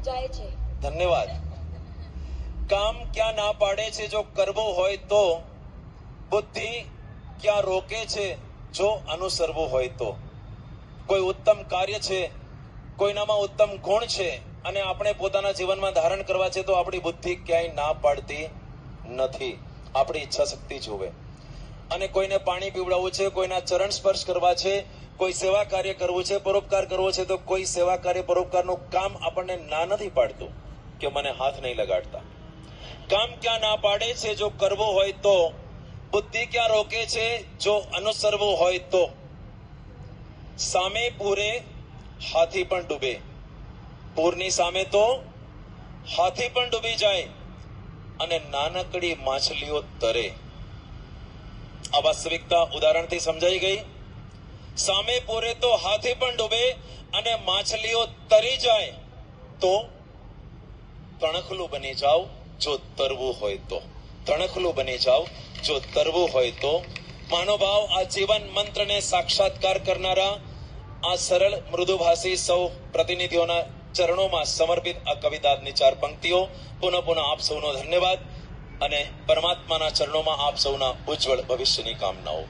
જાય છે. ધન્યવાદ. કામ ક્યાં ના પાડે છે જો કરવું હોય તો, બુદ્ધિ ક્યાં રોકે છે જો અનુસરવું હોય તો. કોઈ ઉત્તમ કાર્ય છે, કોઈનામાં ઉત્તમ ગુણ છે અને આપણે પોતાના જીવનમાં ધારણ કરવા છે તો આપણી બુદ્ધિ ક્યાંય ના પાડતી નથી. આપણી ઈચ્છા શક્તિ જોવે. અને કોઈને પાણી પીવડાવવું છે, કોઈના ચરણ સ્પર્શ કરવા છે, કોઈ સેવા કાર્ય કરવું છે, પરોપકાર કરવો છે, તો કોઈ સેવા કાર્ય પરોપકારનું કામ આપણને ના નથી પાડતું કે મને હાથ નહીં લગાડતા. કામ ક્યાં ના પાડે છે જો કરવું હોય તો, બુદ્ધિ ક્યાં રોકે છે જો અનુસરવું હોય તો. સામે પૂરે હાથી પણ ડૂબે. પૂરની સામે તો હાથી પણ ડૂબી જાય અને નાનકડી માછલીઓ તરે. આ વાસ્તવિકતા ઉદાહરણથી સમજાઈ ગઈ. સામે પૂરે તો હાથી પણ ડૂબે અને માછલીઓ તરી જાય તો તણખલું બની જાવ જો તરવું હોય તો. તણખલું બની જાવ જો તરવું હોય તો. મહાનુભાવ, આ જીવન મંત્રને સાક્ષાત્કાર કરનારા આ સરળ મૃદુભાષી સૌ પ્રતિનિધિઓના ચરણોમાં સમર્પિત આ કવિતાની 4 પંક્તિઓ. પુનઃ પુનઃ આપ સૌનો ધન્યવાદ અને પરમાત્માના ચરણોમાં આપ સૌના ઉજ્જવળ ભવિષ્યની કામનાઓ.